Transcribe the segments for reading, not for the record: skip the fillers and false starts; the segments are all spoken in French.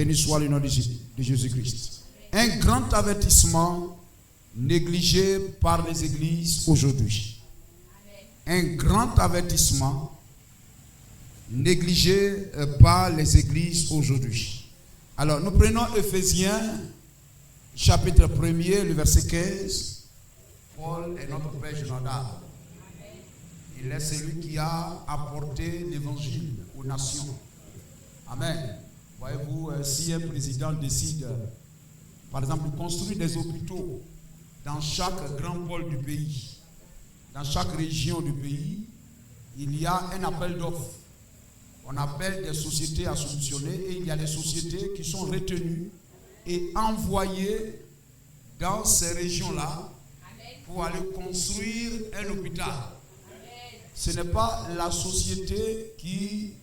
Béni soit le nom de Jésus-Christ. Un grand avertissement négligé par les églises aujourd'hui. Un grand avertissement négligé par les églises aujourd'hui. Alors, nous prenons Éphésiens, chapitre 1er, le verset 15. Paul est notre Père général. Il est celui qui a apporté l'évangile aux nations. Amen. Voyez-vous, si un président décide, par exemple, de construire des hôpitaux dans chaque grand pôle du pays, dans chaque région du pays, il y a un appel d'offres. On appelle des sociétés à solutionner et il y a des sociétés qui sont retenues et envoyées dans ces régions-là pour aller construire un hôpital. Ce n'est pas la société qui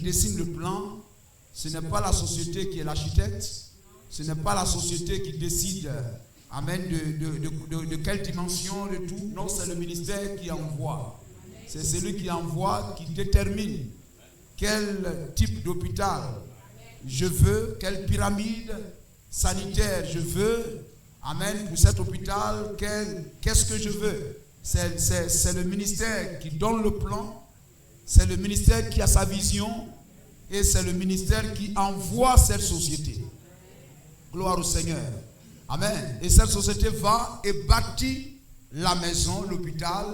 dessine le plan, ce n'est pas la société qui est l'architecte, ce n'est pas la société qui décide de quelle dimension, de tout. Non, c'est le ministère qui envoie. C'est celui qui envoie, qui détermine quel type d'hôpital je veux, quelle pyramide sanitaire je veux. Amen. Pour cet hôpital, qu'est-ce que je veux? C'est le ministère qui donne le plan. C'est le ministère qui a sa vision. Et c'est le ministère qui envoie cette société. Gloire au Seigneur. Amen. Et cette société va et bâtit la maison, l'hôpital,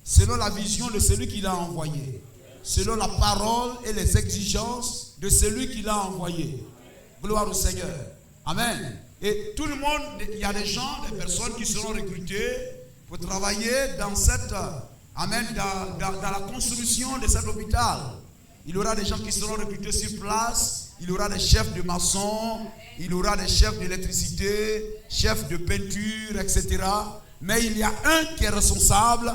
selon la vision de celui qui l'a envoyé. Selon la parole et les exigences de celui qui l'a envoyé. Gloire au Seigneur. Amen. Et tout le monde, il y a des gens, des personnes qui seront recrutées pour travailler dans cette, dans la construction de cet hôpital. Il y aura des gens qui seront recrutés sur place. Il y aura des chefs de maçons. Il y aura des chefs d'électricité, chefs de peinture, etc. Mais il y a un qui est responsable.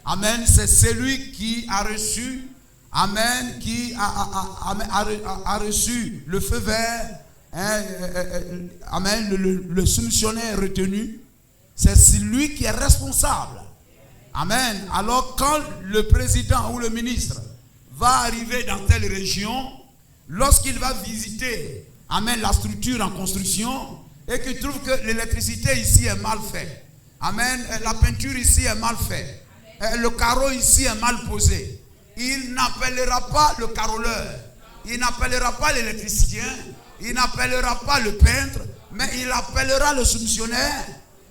Amen. C'est celui qui a reçu, amen, qui a reçu le feu vert. Amen. Le soumissionnaire retenu. C'est celui qui est responsable. Amen. Alors quand le président ou le ministre va arriver dans telle région, lorsqu'il va visiter, amen, la structure en construction et qu'il trouve que l'électricité ici est mal faite, amen, la peinture ici est mal faite, le carreau ici est mal posé, il n'appellera pas le caroleur, il n'appellera pas l'électricien, il n'appellera pas le peintre, mais il appellera le soumissionnaire.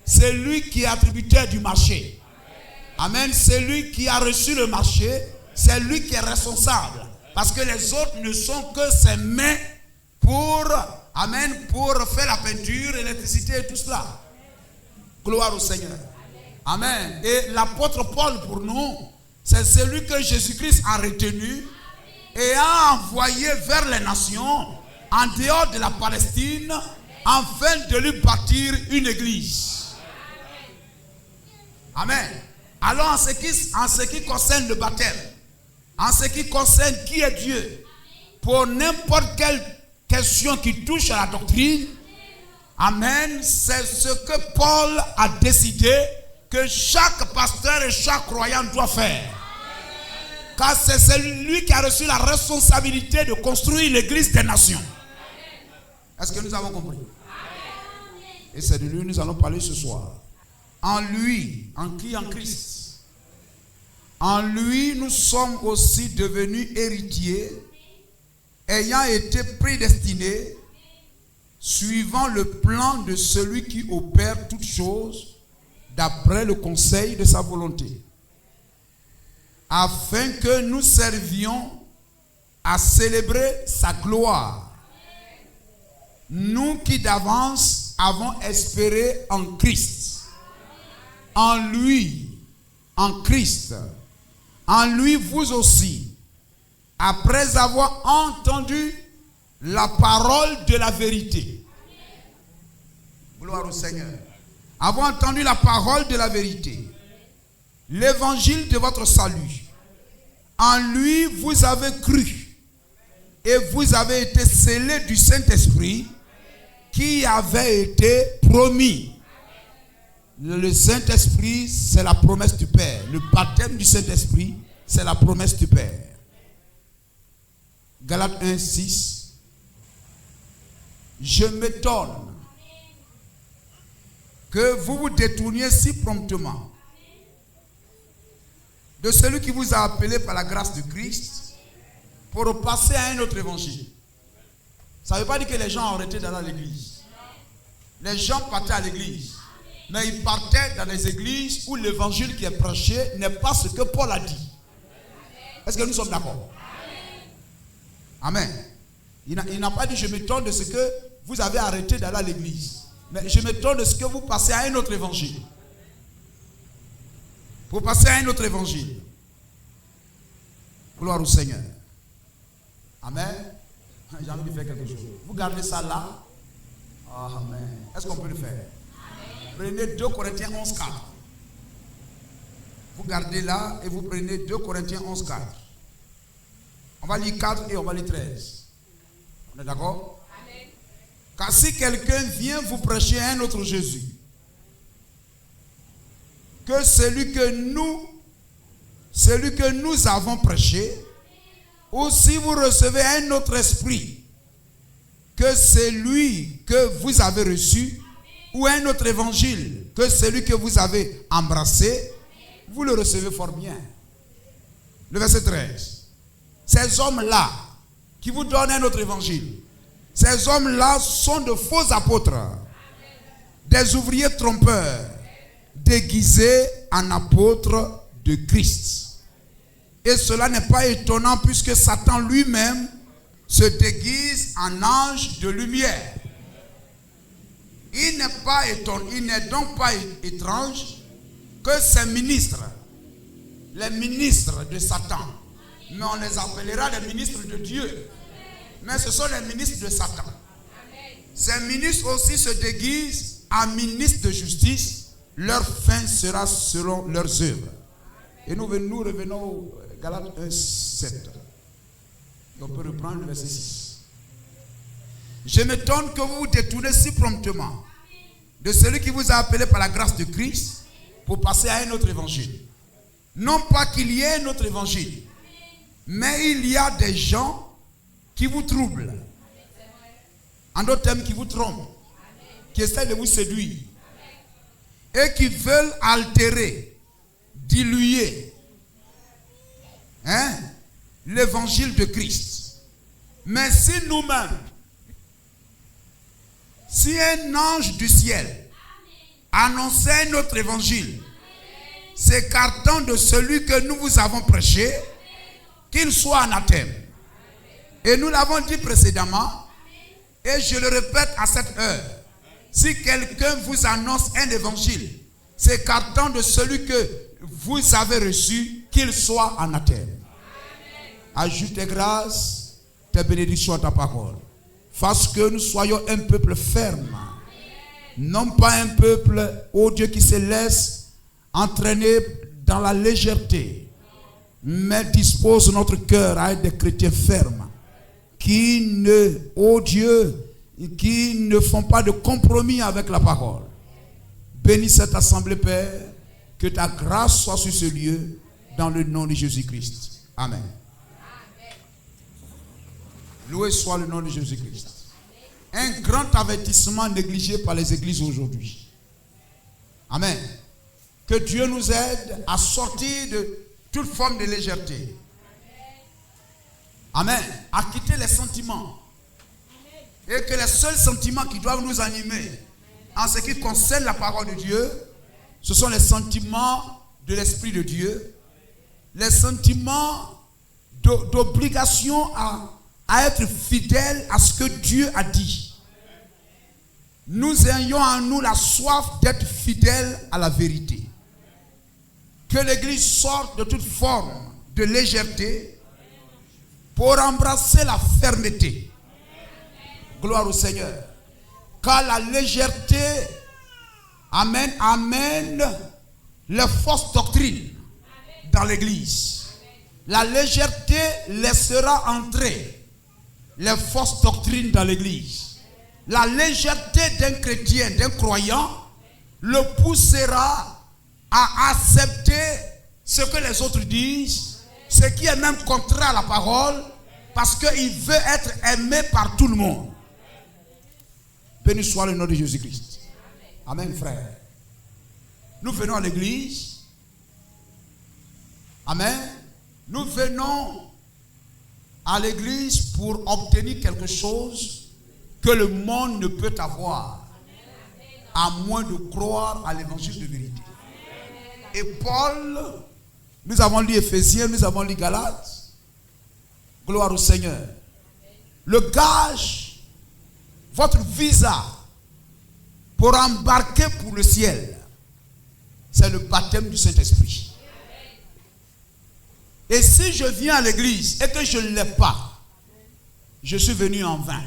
C'est lui qui est attributaire du marché. Amen. C'est lui qui a reçu le marché. C'est lui qui est responsable. Parce que les autres ne sont que ses mains pour faire la peinture, l'électricité et tout cela. Gloire au Seigneur. Amen. Et l'apôtre Paul pour nous, c'est celui que Jésus-Christ a retenu et a envoyé vers les nations en dehors de la Palestine afin de lui bâtir une église. Amen. Alors en ce qui concerne le baptême, en ce qui concerne qui est Dieu, pour n'importe quelle question qui touche à la doctrine, amen, c'est ce que Paul a décidé que chaque pasteur et chaque croyant doit faire. Car c'est celui qui a reçu la responsabilité de construire l'église des nations. Est-ce que nous avons compris? Et c'est de lui que nous allons parler ce soir. En lui, en qui? En Christ. En lui, nous sommes aussi devenus héritiers, ayant été prédestinés, suivant le plan de celui qui opère toutes choses, d'après le conseil de sa volonté, afin que nous servions à célébrer sa gloire. Nous qui d'avance avons espéré en Christ. En lui, en Christ, en lui vous aussi, après avoir entendu la parole de la vérité. Gloire au Seigneur. Avoir entendu la parole de la vérité, l'évangile de votre salut. En lui vous avez cru et vous avez été scellés du Saint-Esprit qui avait été promis. Le Saint-Esprit, c'est la promesse du Père. Le baptême du Saint-Esprit, c'est la promesse du Père. Galates 1, 6. Je m'étonne que vous vous détourniez si promptement de celui qui vous a appelé par la grâce de Christ pour passer à un autre évangile. Ça ne veut pas dire que les gens ont arrêté d'aller à l'église. Les gens partaient à l'église. Mais ils partaient dans les églises où l'évangile qui est prêché n'est pas ce que Paul a dit. Est-ce que nous sommes d'accord? Amen. Il n'a pas dit je m'étonne de ce que vous avez arrêté d'aller à l'église. Mais je m'étonne de ce que vous passez à un autre évangile. Pour passer à un autre évangile. Gloire au Seigneur. Amen. J'ai envie de faire quelque chose. Vous gardez ça là. Amen. Est-ce qu'on peut le faire? Prenez 2 Corinthiens 11, 4. Vous gardez là et vous prenez 2 Corinthiens 11, 4. On va lire 4 et on va lire 13. On est d'accord? Car si quelqu'un vient vous prêcher un autre Jésus que celui que nous avons prêché, ou si vous recevez un autre esprit que celui que vous avez reçu, ou un autre évangile que celui que vous avez embrassé, vous le recevez fort bien. Le verset 13. Ces hommes-là qui vous donnent un autre évangile, ces hommes-là sont de faux apôtres, des ouvriers trompeurs, déguisés en apôtres de Christ. Et cela n'est pas étonnant puisque Satan lui-même se déguise en ange de lumière. Il n'est donc pas étrange que ces ministres, les ministres de Satan, mais on les appellera les ministres de Dieu, mais ce sont les ministres de Satan. Ces ministres aussi se déguisent en ministres de justice. Leur fin sera selon leurs œuvres. Et nous revenons au Galates 1, 7. Et on peut reprendre le verset 6. Je m'étonne que vous vous détournez si promptement de celui qui vous a appelé par la grâce de Christ pour passer à un autre évangile. Non pas qu'il y ait un autre évangile, mais il y a des gens qui vous troublent. En d'autres termes, qui vous trompent, qui essaient de vous séduire et qui veulent altérer, diluer l'évangile de Christ. Mais si nous-mêmes, si un ange du ciel annonçait notre évangile, s'écartant de celui que nous vous avons prêché, qu'il soit anathème. Et nous l'avons dit précédemment, et je le répète à cette heure, si quelqu'un vous annonce un évangile, s'écartant de celui que vous avez reçu, qu'il soit anathème. Ajoute tes grâces, tes bénédictions à ta parole. Fasse que nous soyons un peuple ferme. Non pas un peuple, ô Dieu, qui se laisse entraîner dans la légèreté. Mais dispose notre cœur à être des chrétiens fermes. Qui ne font pas de compromis avec la parole. Bénis cette assemblée, Père. Que ta grâce soit sur ce lieu. Dans le nom de Jésus-Christ. Amen. Loué soit le nom de Jésus-Christ. Un grand avertissement négligé par les églises aujourd'hui. Amen. Que Dieu nous aide à sortir de toute forme de légèreté. Amen. À quitter les sentiments. Et que les seuls sentiments qui doivent nous animer en ce qui concerne la parole de Dieu, ce sont les sentiments de l'Esprit de Dieu. Les sentiments d'obligation à être fidèle à ce que Dieu a dit. Nous ayons en nous la soif d'être fidèles à la vérité. Que l'Église sorte de toute forme de légèreté pour embrasser la fermeté. Gloire au Seigneur. Car la légèreté amène les fausses doctrines dans l'Église. La légèreté laissera entrer les fausses doctrines dans l'Église. La légèreté d'un chrétien, d'un croyant, le poussera à accepter ce que les autres disent, ce qui est même contraire à la parole, parce qu'il veut être aimé par tout le monde. Béni soit le nom de Jésus-Christ. Amen, frère. Nous venons à l'église. Amen. Nous venons à l'église pour obtenir quelque chose que le monde ne peut avoir, à moins de croire à l'évangile de vérité. Et Paul, nous avons lu Éphésiens, nous avons lu Galates. Gloire au Seigneur. Le gage, votre visa pour embarquer pour le ciel, c'est le baptême du Saint-Esprit. Et si je viens à l'église et que je ne l'ai pas, je suis venu en vain.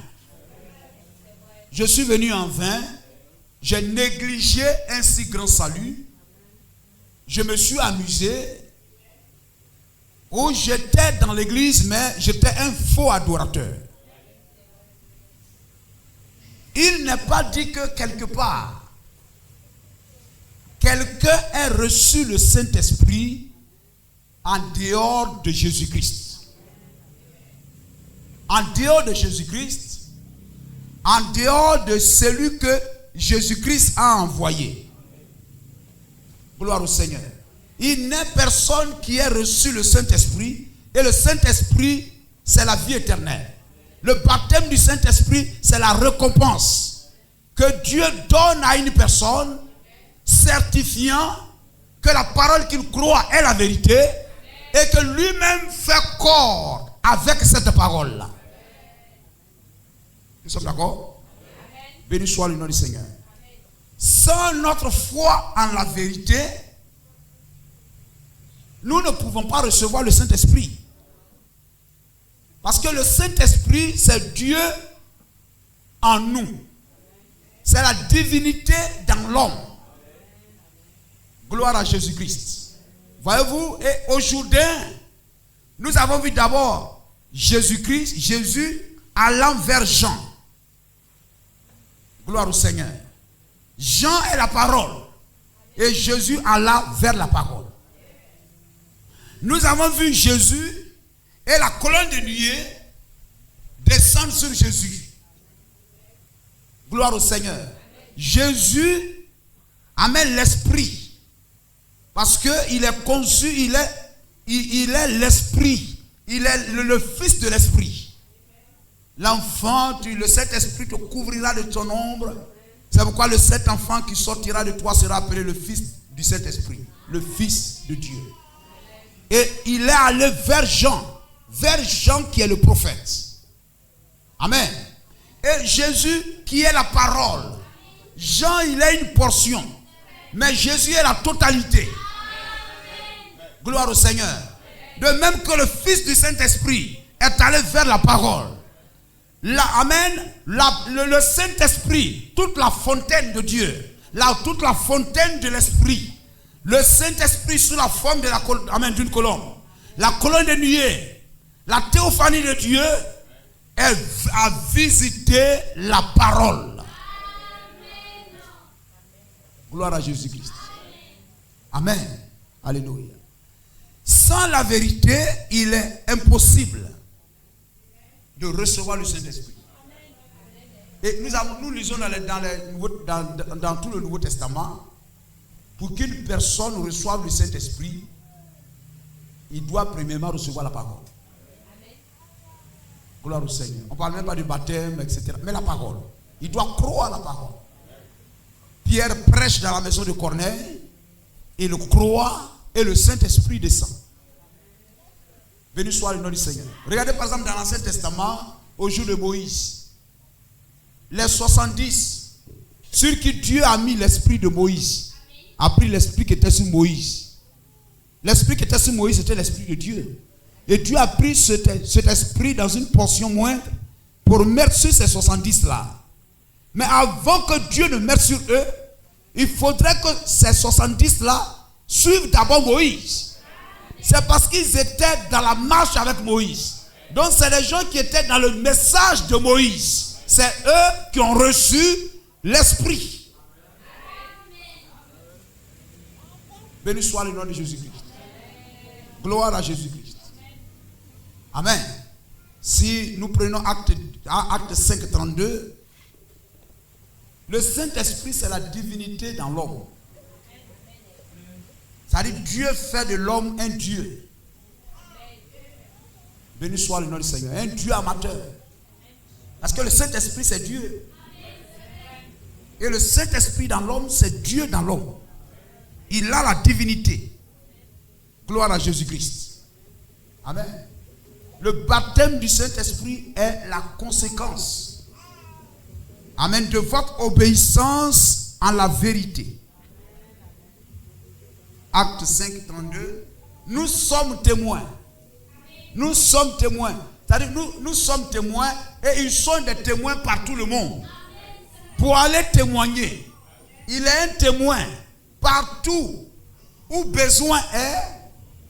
Je suis venu en vain. J'ai négligé un si grand salut. Je me suis amusé. Où j'étais dans l'église, mais j'étais un faux adorateur. Il n'est pas dit que quelque part, quelqu'un ait reçu le Saint-Esprit en dehors de Jésus-Christ. En dehors de Jésus-Christ, en dehors de celui que Jésus-Christ a envoyé. Gloire au Seigneur. Il n'est personne qui ait reçu le Saint-Esprit, et le Saint-Esprit, c'est la vie éternelle. Le baptême du Saint-Esprit, c'est la récompense que Dieu donne à une personne, certifiant que la parole qu'il croit est la vérité, et que lui-même fait corps avec cette parole-là. Nous sommes d'accord? Béni soit le nom du Seigneur. Sans notre foi en la vérité, nous ne pouvons pas recevoir le Saint-Esprit. Parce que le Saint-Esprit, c'est Dieu en nous. C'est la divinité dans l'homme. Gloire à Jésus-Christ. Voyez-vous, et aujourd'hui, nous avons vu d'abord Jésus-Christ, Jésus allant vers Jean. Gloire au Seigneur. Jean est la parole. Et Jésus alla vers la parole. Nous avons vu Jésus et la colonne de nuée descendre sur Jésus. Gloire au Seigneur. Jésus amène l'esprit. Parce qu'il est conçu, il est l'esprit. Il est le fils de l'esprit. L'enfant, le Saint-Esprit te couvrira de ton ombre. C'est pourquoi le cet enfant qui sortira de toi sera appelé le fils du Saint-Esprit. Le fils de Dieu. Et il est allé vers Jean qui est le prophète. Amen. Et Jésus qui est la parole. Jean, il est une portion. Mais Jésus est la totalité. Gloire au Seigneur. De même que le Fils du Saint-Esprit est allé vers la parole. Amen. Le Saint-Esprit, toute la fontaine de Dieu, toute la fontaine de l'Esprit. Le Saint-Esprit sous la forme d'une colombe. La colonne de nuée, la théophanie de Dieu, elle a visité la parole. Gloire à Jésus-Christ. Amen. Alléluia. Sans la vérité, il est impossible de recevoir le Saint-Esprit. Et nous lisons dans tout le Nouveau Testament, pour qu'une personne reçoive le Saint-Esprit, il doit premièrement recevoir la parole. Gloire au Seigneur. On ne parle même pas du baptême, etc. Mais la parole. Il doit croire la parole. Pierre prêche dans la maison de Corneille, il croit et le Saint-Esprit descend. Béni soit le nom du Seigneur. Regardez par exemple dans l'Ancien Testament, au jour de Moïse, les 70 sur qui Dieu a mis l'esprit de Moïse, a pris l'esprit qui était sur Moïse. L'esprit qui était sur Moïse, c'était l'esprit de Dieu. Et Dieu a pris cet esprit dans une portion moindre pour mettre sur ces 70 là. Mais avant que Dieu ne mette sur eux, il faudrait que ces 70 là suivent d'abord Moïse. C'est parce qu'ils étaient dans la marche avec Moïse. Donc c'est les gens qui étaient dans le message de Moïse. C'est eux qui ont reçu l'esprit. Béni soit le nom de Jésus-Christ. Gloire à Jésus-Christ. Amen. Si nous prenons acte 5, 32, le Saint-Esprit, c'est la divinité dans l'homme. C'est-à-dire Dieu fait de l'homme un Dieu. Béni soit le nom du Seigneur. Un Dieu amateur. Parce que le Saint-Esprit, c'est Dieu. Et le Saint-Esprit dans l'homme, c'est Dieu dans l'homme. Il a la divinité. Gloire à Jésus-Christ. Amen. Le baptême du Saint-Esprit est la conséquence. Amen. De votre obéissance en la vérité. Acte 5, 32. Nous sommes témoins. Nous sommes témoins. C'est-à-dire nous sommes témoins et ils sont des témoins par tout le monde. Pour aller témoigner. Il est un témoin partout où besoin est.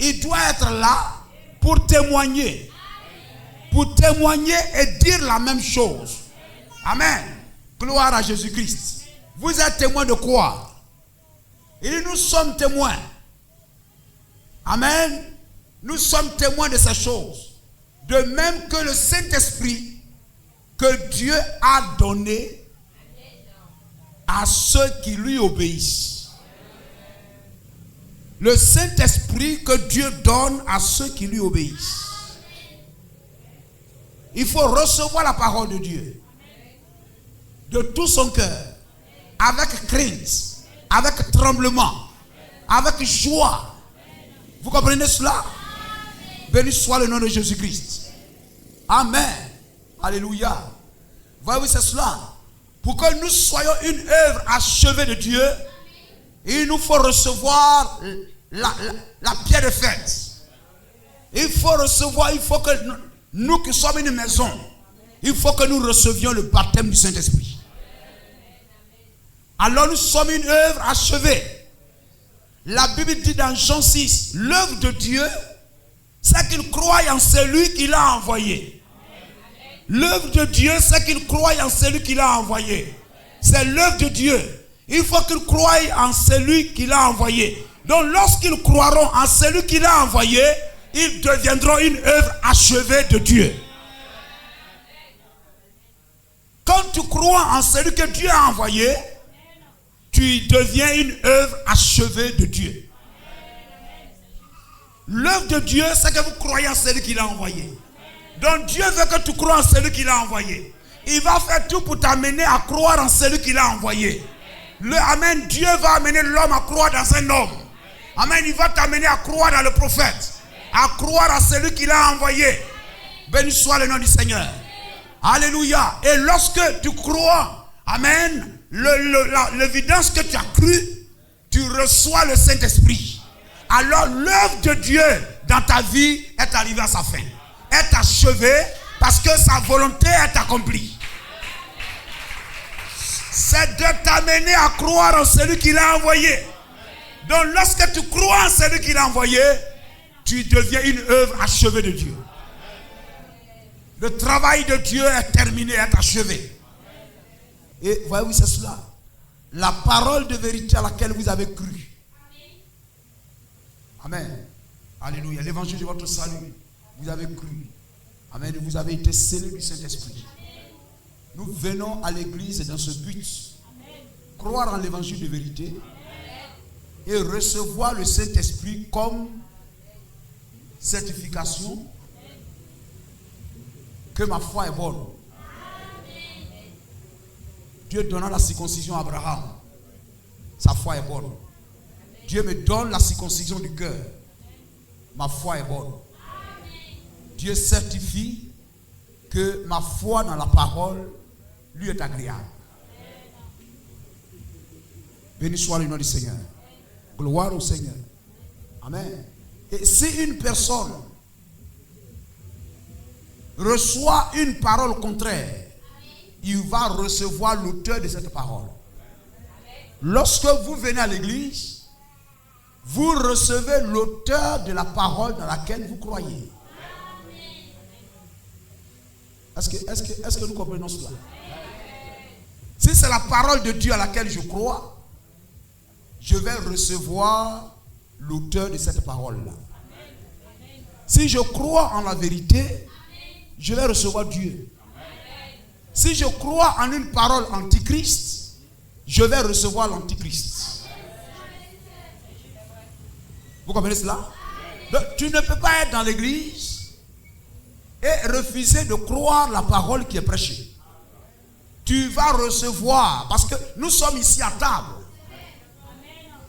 Il doit être là pour témoigner. Pour témoigner et dire la même chose. Amen. Gloire à Jésus-Christ. Vous êtes témoin de quoi? Il dit nous sommes témoins. Amen. Nous sommes témoins de ces choses. De même que le Saint-Esprit que Dieu a donné à ceux qui lui obéissent. Le Saint-Esprit que Dieu donne à ceux qui lui obéissent. Il faut recevoir la parole de Dieu de tout son cœur, avec crainte, avec tremblement, avec joie. Vous comprenez cela? Béni soit le nom de Jésus-Christ. Amen. Alléluia. Voyez-vous, c'est cela. Pour que nous soyons une œuvre achevée de Dieu, il nous faut recevoir la pierre de fête. Il faut recevoir, il faut que nous qui sommes une maison, il faut que nous recevions le baptême du Saint-Esprit. Alors nous sommes une œuvre achevée. La Bible dit dans Jean 6, l'œuvre de Dieu, c'est qu'il croie en celui qui l'a envoyé. L'œuvre de Dieu, c'est qu'il croie en celui qui l'a envoyé. C'est l'œuvre de Dieu. Il faut qu'ils croient en celui qui l'a envoyé. Donc lorsqu'ils croiront en celui qui l'a envoyé, ils deviendront une œuvre achevée de Dieu. Quand tu crois en celui que Dieu a envoyé, tu deviens une œuvre achevée de Dieu. L'œuvre de Dieu, c'est que vous croyez en celui qui l'a envoyé. Donc Dieu veut que tu crois en celui qui l'a envoyé. Il va faire tout pour t'amener à croire en celui qui l'a envoyé. Amen. Dieu va amener l'homme à croire dans un homme. Amen. Il va t'amener à croire dans le prophète. À croire en celui qui l'a envoyé. Béni soit le nom du Seigneur. Alléluia. Et lorsque tu crois, amen, l'évidence que tu as cru, tu reçois le Saint-Esprit. Alors l'œuvre de Dieu dans ta vie est arrivée à sa fin. Est achevée parce que sa volonté est accomplie. C'est de t'amener à croire en celui qui l'a envoyé. Donc lorsque tu crois en celui qui l'a envoyé, tu deviens une œuvre achevée de Dieu. Le travail de Dieu est terminé, est achevé. Et voyez-vous, c'est cela. La parole de vérité à laquelle vous avez cru. Amen. Alléluia. L'évangile de votre salut, vous avez cru. Amen. Vous avez été scellés du Saint-Esprit. Nous venons à l'église dans ce but. Croire en l'évangile de vérité et recevoir le Saint-Esprit comme certification que ma foi est bonne. Dieu donnant la circoncision à Abraham, sa foi est bonne. Dieu me donne la circoncision du cœur, ma foi est bonne. Dieu certifie que ma foi dans la parole lui est agréable. Béni soit le nom du Seigneur. Gloire au Seigneur. Amen. Et si une personne reçoit une parole contraire, il va recevoir l'auteur de cette parole. Lorsque vous venez à l'église, vous recevez l'auteur de la parole dans laquelle vous croyez. Est-ce que nous comprenons cela? Si c'est la parole de Dieu à laquelle je crois, je vais recevoir l'auteur de cette parole-là. Si je crois en la vérité, je vais recevoir Dieu. Si je crois en une parole antichrist, je vais recevoir l'antichrist. Vous comprenez cela? Donc, tu ne peux pas être dans l'église et refuser de croire la parole qui est prêchée. Tu vas recevoir, parce que nous sommes ici à table.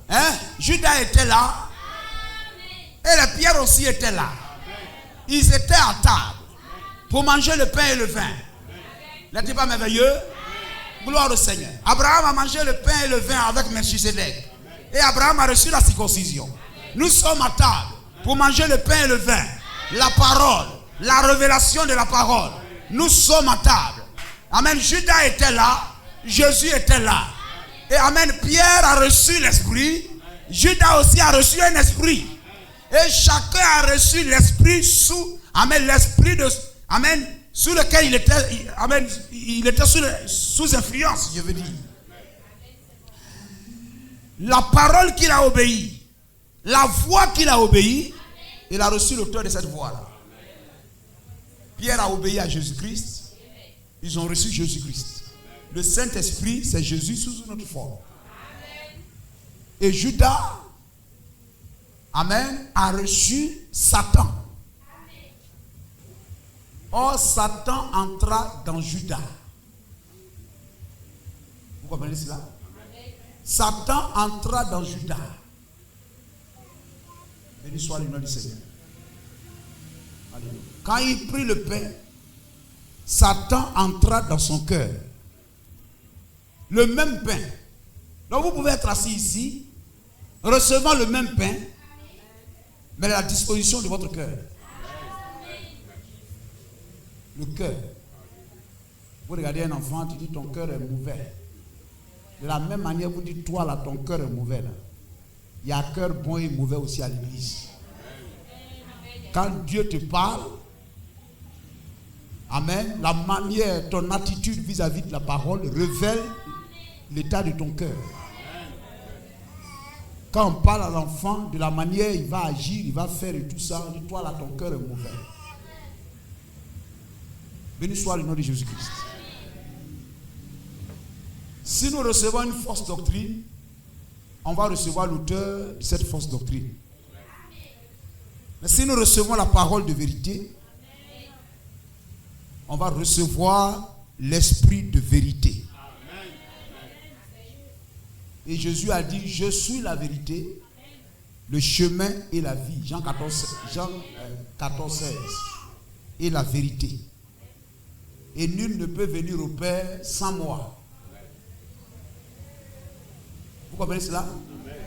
Hein? Judas était là et les pierres aussi étaient là. Ils étaient à table pour manger le pain et le vin. N'est-il pas merveilleux? Gloire au Seigneur. Abraham a mangé le pain et le vin avec Melchisedec. Et Abraham a reçu la circoncision. Nous sommes à table pour manger le pain et le vin. La parole, la révélation de la parole. Nous sommes à table. Amen. Judas était là. Jésus était là. Et amen. Pierre a reçu l'esprit. Judas aussi a reçu un esprit. Et chacun a reçu l'esprit sous, amen, l'esprit de, amen, sous lequel il était, amen, il était sous influence, je veux dire. La parole qu'il a obéi, la voix qu'il a obéi, il a reçu l'auteur de cette voix-là. Pierre a obéi à Jésus-Christ, ils ont reçu Jésus-Christ. Le Saint-Esprit, c'est Jésus sous une autre forme. Et Judas, amen, a reçu Satan. Or, Satan entra dans Judas. Vous comprenez cela? Satan entra dans Judas. Béni soit le nom du Seigneur. Alléluia. Quand il prit le pain, Satan entra dans son cœur. Le même pain. Donc vous pouvez être assis ici, recevant le même pain, mais à la disposition de votre cœur. Le cœur. Vous regardez un enfant, tu dis ton cœur est mauvais. De la même manière, vous dites toi là, ton cœur est mauvais là. Il y a un cœur bon et mauvais aussi à l'église. Quand Dieu te parle, amen, la manière, ton attitude vis-à-vis de la parole révèle l'état de ton cœur. Quand on parle à l'enfant, de la manière il va agir, il va faire et tout ça, on dit toi là, ton cœur est mauvais. Béni soit le nom de Jésus-Christ. Si nous recevons une fausse doctrine, on va recevoir l'auteur de cette fausse doctrine. Mais si nous recevons la parole de vérité, on va recevoir l'esprit de vérité. Et Jésus a dit, je suis la vérité, le chemin et la vie. Jean 14, 16. Et la vérité. Et nul ne peut venir au Père sans moi. Vous comprenez cela?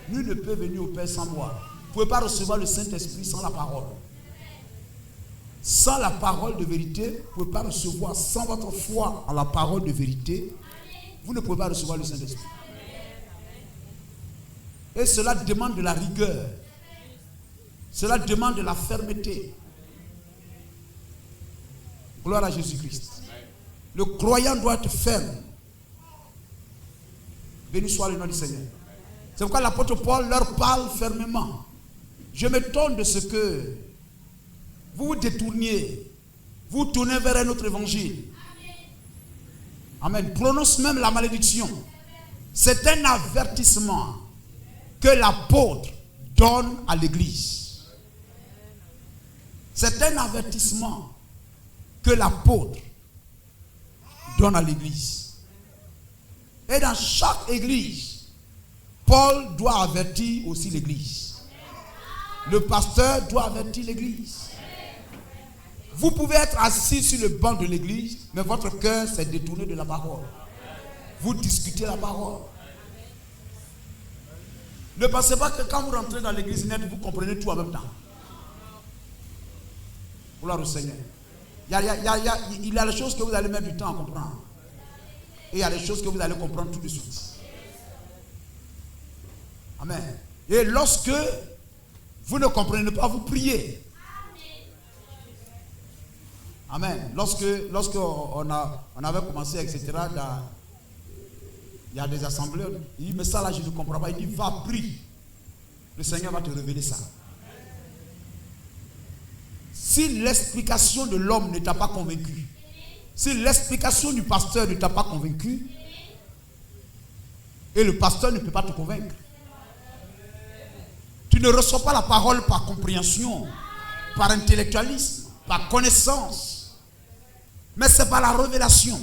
Nul ne peut venir au Père sans moi. Vous ne pouvez pas recevoir le Saint-Esprit sans la parole. Sans la parole de vérité, vous ne pouvez pas recevoir, sans votre foi en la parole de vérité, vous ne pouvez pas recevoir le Saint-Esprit. Et cela demande de la rigueur. Cela demande de la fermeté. Gloire à Jésus-Christ. Le croyant doit être ferme. Béni soit le nom du Seigneur. C'est pourquoi l'apôtre Paul leur parle fermement. Je m'étonne de ce que vous vous détourniez. Vous tournez vers un autre évangile. Amen. Prononce même la malédiction. C'est un avertissement que l'apôtre donne à l'église. C'est un avertissement que l'apôtre donne à l'église. Et dans chaque église, Paul doit avertir aussi l'église. Le pasteur doit avertir l'église. Vous pouvez être assis sur le banc de l'église, mais votre cœur s'est détourné de la parole. Vous discutez la parole. Ne pensez pas que quand vous rentrez dans l'église nette, vous comprenez tout en même temps. Gloire au Seigneur. Il y a des choses que vous allez mettre du temps à comprendre. Et il y a des choses que vous allez comprendre tout de suite. Amen. Et lorsque vous ne comprenez pas, vous priez. Amen. Lorsque on avait commencé, etc., il y a des assemblées, il dit, mais ça là, je ne comprends pas. Il dit, va, prie. Le Seigneur va te révéler ça. Si l'explication de l'homme ne t'a pas convaincu, si l'explication du pasteur ne t'a pas convaincu, et le pasteur ne peut pas te convaincre, tu ne reçois pas la parole par compréhension, par intellectualisme, par connaissance, mais c'est par la révélation.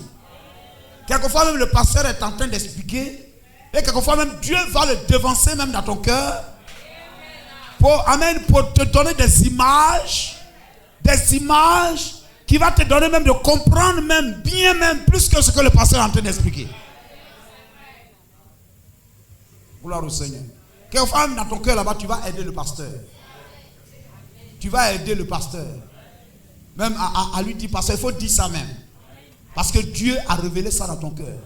Quelquefois même le pasteur est en train d'expliquer, et quelquefois même Dieu va le devancer même dans ton cœur pour te donner des images qui va te donner même de comprendre même bien même plus que ce que le pasteur est en train d'expliquer. Gloire au Seigneur. Quelquefois même dans ton cœur là-bas, tu vas aider le pasteur. Tu vas aider le pasteur. Même à lui dire, pasteur, il faut dire ça même. Parce que Dieu a révélé ça dans ton cœur.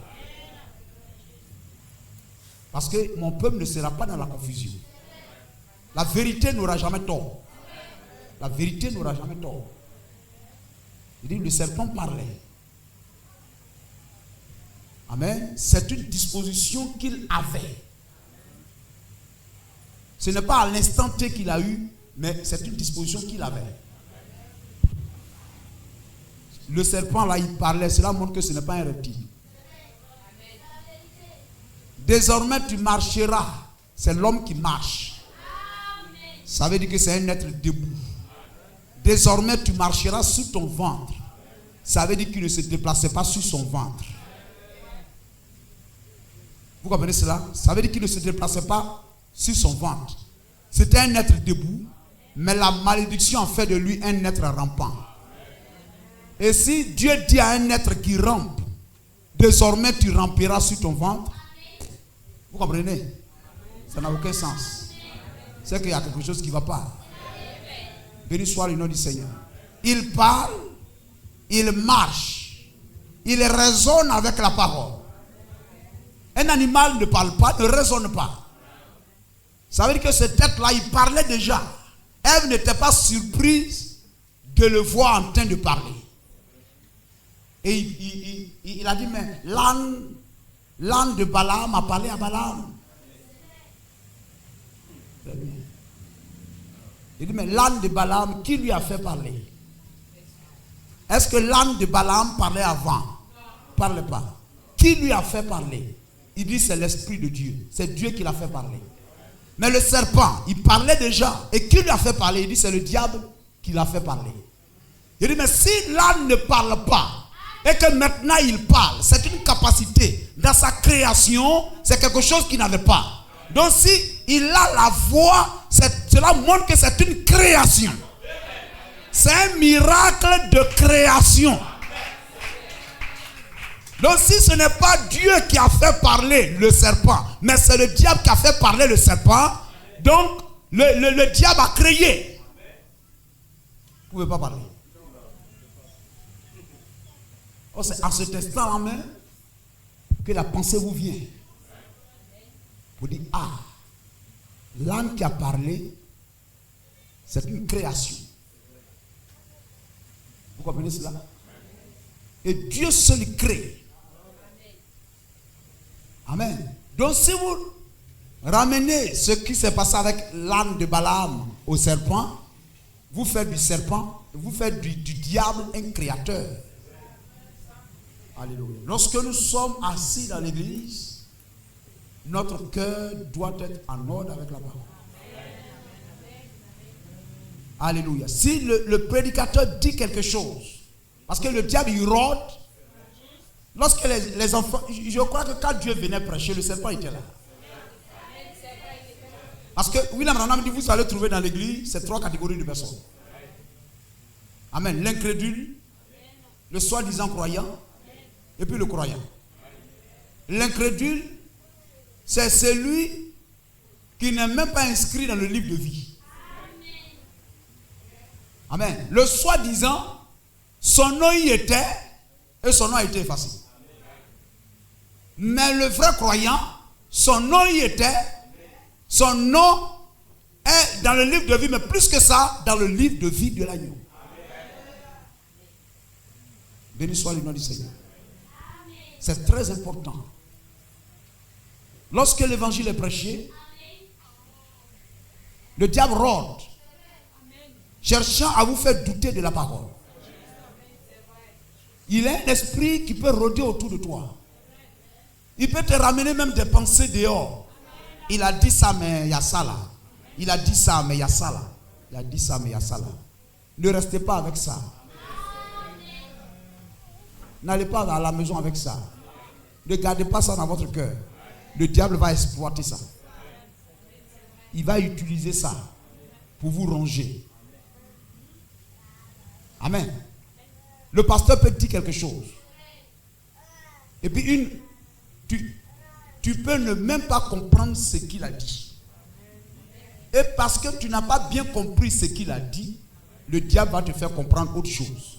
Parce que mon peuple ne sera pas dans la confusion. La vérité n'aura jamais tort. La vérité n'aura jamais tort. Il dit, le serpent parlait. Amen. C'est une disposition qu'il avait. Ce n'est pas à l'instant T qu'il a eu, mais c'est une disposition qu'il avait. Le serpent là, il parlait. Cela montre que ce n'est pas un reptile. Désormais, tu marcheras. C'est l'homme qui marche. Ça veut dire que c'est un être debout. Désormais, tu marcheras sur ton ventre. Ça veut dire qu'il ne se déplaçait pas sur son ventre. Vous comprenez cela? Ça veut dire qu'il ne se déplaçait pas sur son ventre. C'était un être debout, mais la malédiction en fait de lui un être rampant. Et si Dieu dit à un être qui rampe, désormais tu ramperas sur ton ventre, vous comprenez? Ça n'a aucun sens. C'est qu'il y a quelque chose qui ne va pas. Béni soit le nom du Seigneur. Il parle, il marche, il raisonne avec la parole. Un animal ne parle pas, ne raisonne pas. Ça veut dire que ce tête-là, il parlait déjà. Ève n'était pas surprise de le voir en train de parler. Et il a dit, mais l'âne de Balaam a parlé à Balaam. Très bien. Il dit, mais l'âne de Balaam, qui lui a fait parler? Est-ce que l'âne de Balaam parlait avant? Ne parlait pas. Qui lui a fait parler? Il dit, c'est l'Esprit de Dieu. C'est Dieu qui l'a fait parler. Mais le serpent, il parlait déjà. Et qui lui a fait parler? Il dit, c'est le diable qui l'a fait parler. Il dit, mais si l'âne ne parle pas, et que maintenant il parle, c'est une capacité. Dans sa création, c'est quelque chose qu'il n'avait pas. Donc si il a la voix, cela montre que c'est une création. C'est un miracle de création. Donc si ce n'est pas Dieu qui a fait parler le serpent, mais c'est le diable qui a fait parler le serpent, donc le diable a créé. Vous ne pouvez pas parler. Oh, c'est à cet instant même que la pensée vous vient. Vous dites, ah, l'âne qui a parlé, c'est une création. Vous comprenez cela? Et Dieu seul crée. Amen. Donc si vous ramenez ce qui s'est passé avec l'âne de Balaam au serpent, vous faites du serpent, vous faites du diable un créateur. Alléluia. Lorsque nous sommes assis dans l'église, notre cœur doit être en ordre avec la parole. Alléluia. Si le prédicateur dit quelque chose, parce que le diable il rôde, lorsque les enfants, je crois que quand Dieu venait prêcher, le serpent était là. Parce que William Branham dit, vous allez trouver dans l'église, c'est 3 catégories de personnes. Amen. L'incrédule, le soi-disant croyant, et puis le croyant. L'incrédule, c'est celui qui n'est même pas inscrit dans le livre de vie. Amen. Le soi-disant, son nom y était, et son nom a été effacé. Mais le vrai croyant, son nom y était, son nom est dans le livre de vie, mais plus que ça, dans le livre de vie de l'agneau. Béni soit le nom du Seigneur. C'est très important. Lorsque l'évangile est prêché, le diable rôde. cherchant à vous faire douter de la parole. Il est un esprit qui peut rôder autour de toi. Il peut te ramener même des pensées dehors. Il a dit ça, mais il y a ça là. Il a dit ça, mais il y a ça là. Il a dit ça, mais il y a ça là. Ne restez pas avec ça. N'allez pas à la maison avec ça. Ne gardez pas ça dans votre cœur. Le diable va exploiter ça. Il va utiliser ça pour vous ronger. Amen. Le pasteur peut dire quelque chose. Et puis tu peux ne même pas comprendre ce qu'il a dit. Et parce que tu n'as pas bien compris ce qu'il a dit, le diable va te faire comprendre autre chose.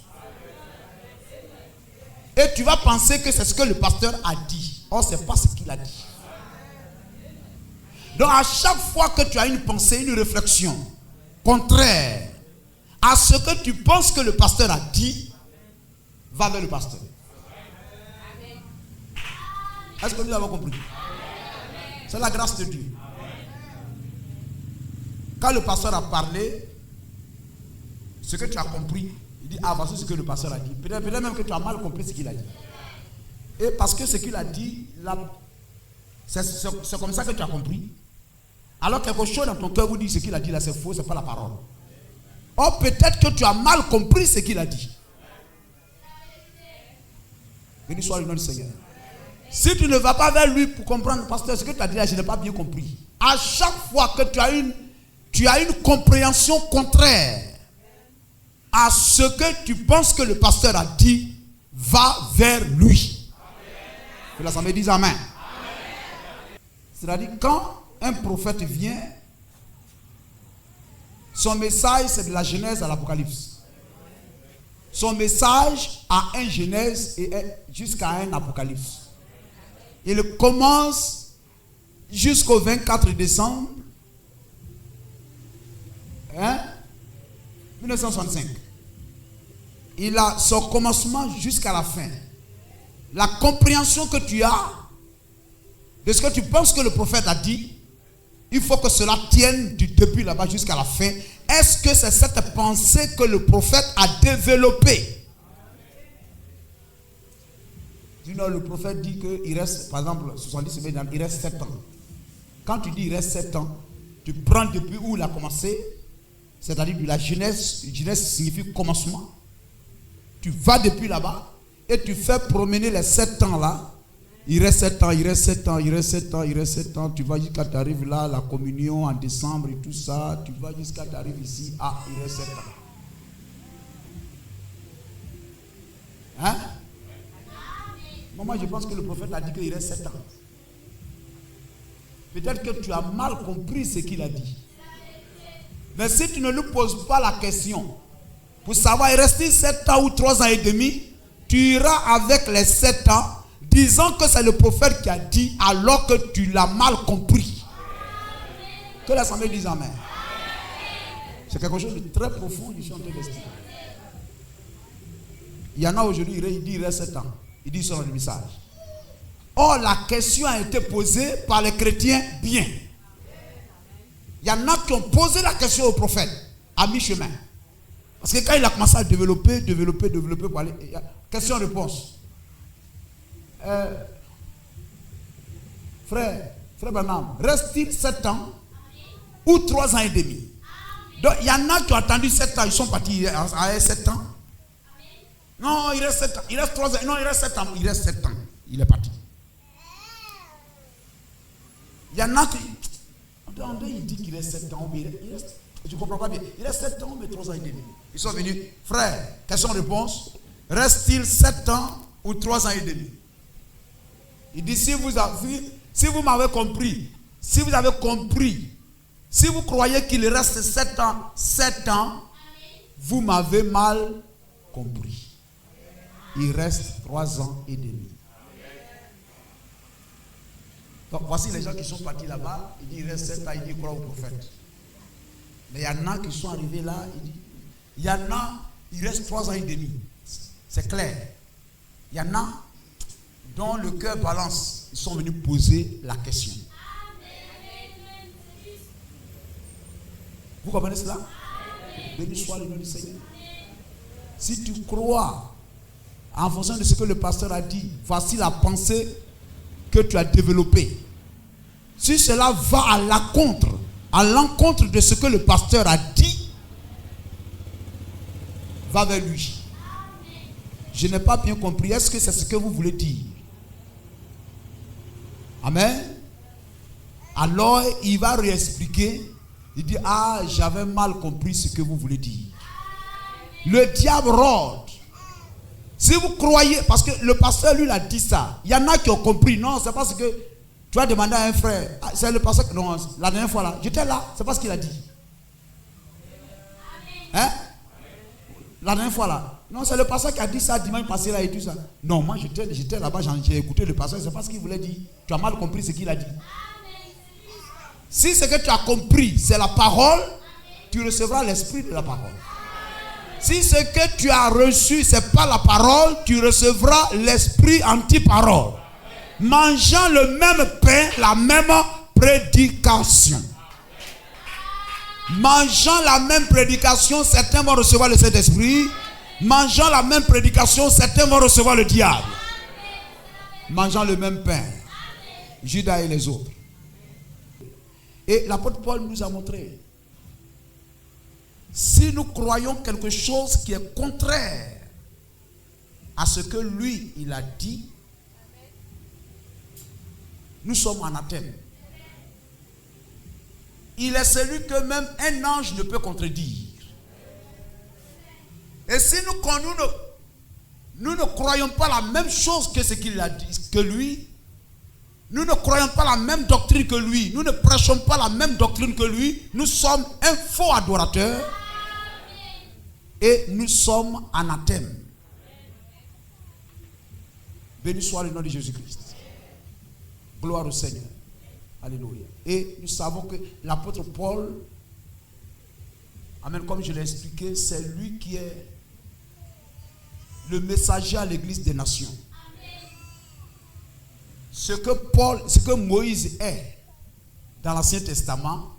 Et tu vas penser que c'est ce que le pasteur a dit. Or, ce n'est pas ce qu'il a dit. Donc, à chaque fois que tu as une pensée, une réflexion contraire à ce que tu penses que le pasteur a dit, va vers le pasteur. Est-ce que nous avons compris? C'est la grâce de Dieu. Quand le pasteur a parlé, ce que tu as compris, il dit, ah, voici ce que le pasteur a dit. Peut-être même que tu as mal compris ce qu'il a dit. Et parce que ce qu'il a dit, c'est comme ça que tu as compris. Alors quelque chose dans ton cœur vous dit ce qu'il a dit là, c'est faux, c'est pas la parole. Or peut-être que tu as mal compris ce qu'il a dit. Béni soit le nom du Seigneur. Si tu ne vas pas vers lui pour comprendre, pasteur, ce que tu as dit là, je n'ai pas bien compris. À chaque fois que tu as une compréhension contraire à ce que tu penses que le pasteur a dit, va vers lui. Que l'assemblée dise amen. C'est-à-dire quand un prophète vient, son message c'est de la Genèse à l'Apocalypse. Son message a un Genèse et jusqu'à un Apocalypse. Il commence jusqu'au 24 décembre 1965. Il a son commencement jusqu'à la fin. La compréhension que tu as de ce que tu penses que le prophète a dit, il faut que cela tienne du début là-bas jusqu'à la fin. Est-ce que c'est cette pensée que le prophète a développée? Sinon, le prophète dit qu'il reste, par exemple, 70 semaines, il reste 7 ans. Quand tu dis il reste 7 ans, tu prends depuis où il a commencé, c'est-à-dire de la Genèse. Genèse signifie commencement. Tu vas depuis là-bas et tu fais promener les 7 ans là. Il reste 7 ans, il reste 7 ans, il reste 7 ans, il reste 7 ans. Tu vas jusqu'à tu arrives là, la communion en décembre et tout ça. Tu vas jusqu'à tu arrives ici. Ah, il reste 7 ans. Hein? Moi, je pense que le prophète a dit qu'il reste 7 ans. Peut-être que tu as mal compris ce qu'il a dit. Mais si tu ne lui poses pas la question pour savoir, il reste 7 ans ou 3 ans et demi, tu iras avec les 7 ans disant que c'est le prophète qui a dit alors que tu l'as mal compris. Que l'assemblée dise amen. C'est quelque chose de très profond, je suis en train d'expliquer. Il y en a aujourd'hui, il dit il reste 7 ans. Il dit sur le message. Or, la question a été posée par les chrétiens bien. Il y en a qui ont posé la question au prophète à mi-chemin. Parce que quand il a commencé à développer pour aller. Question-réponse. Frère Branham, reste-t-il 7 ans ou 3 ans et demi? Donc il y en a qui ont attendu 7 ans, ils sont partis à 7 ans. Non, il reste 7 ans, il reste 3 ans, non, il reste 7 ans, il reste 7 ans, il est parti. Il y en a qui. Il dit qu'il reste 7 ans, mais il reste. Je ne comprends pas bien. Il reste 7 ans, mais 3 ans et demi. Ils sont venus. Frère, question-réponse. Reste-t-il 7 ans ou 3 ans et demi? Il dit, si vous m'avez compris, si vous avez compris, si vous croyez qu'il reste 7 ans, vous m'avez mal compris. Il reste 3 ans et demi. Donc voici les gens qui sont partis là-bas. Il dit, il reste 7 ans, il dit, crois au prophète. Mais il y en a qui sont arrivés là, il y en a, il reste 3 ans et demi. C'est clair. Il y en a dont le cœur balance. Ils sont venus poser la question. Vous comprenez cela? Béni soit le nom du Seigneur. Si tu crois en fonction de ce que le pasteur a dit, voici la pensée que tu as développée. Si cela va à l'encontre de ce que le pasteur a dit, va vers lui. Je n'ai pas bien compris. Est-ce que c'est ce que vous voulez dire? Amen. Alors, il va réexpliquer. Il dit, ah, j'avais mal compris ce que vous voulez dire. Le diable rôde. Si vous croyez, parce que le pasteur, lui, il a dit ça. Il y en a qui ont compris. Non, c'est parce que tu as demandé à un frère. Ah, c'est le pasteur. Non, la dernière fois là, j'étais là. C'est pas ce qu'il a dit. Hein? La dernière fois là. Non, c'est le pasteur qui a dit ça dimanche passé là et tout ça. Non, moi j'étais là-bas, j'ai écouté le pasteur. C'est pas ce qu'il voulait dire. Tu as mal compris ce qu'il a dit. Si ce que tu as compris, c'est la parole, tu recevras l'esprit de la parole. Si ce que tu as reçu, ce n'est pas la parole, tu recevras l'esprit anti-parole. Mangeant le même pain, la même prédication. Mangeant la même prédication, certains vont recevoir le Saint-Esprit. Mangeant la même prédication, certains vont recevoir le diable. Mangeant le même pain. Judas et les autres. Et l'apôtre Paul nous a montré, si nous croyons quelque chose qui est contraire à ce que lui, il a dit, nous sommes anathèmes. Il est celui que même un ange ne peut contredire. Et si nous ne croyons pas la même chose que ce qu'il a dit, que lui, nous ne croyons pas la même doctrine que lui, nous ne prêchons pas la même doctrine que lui, nous sommes un faux adorateur et nous sommes anathèmes. Béni soit le nom de Jésus-Christ. Gloire au Seigneur. Alléluia. Et nous savons que l'apôtre Paul, amen, comme je l'ai expliqué, c'est lui qui est le messager à l'église des nations. Ce que Moïse est dans l'Ancien Testament,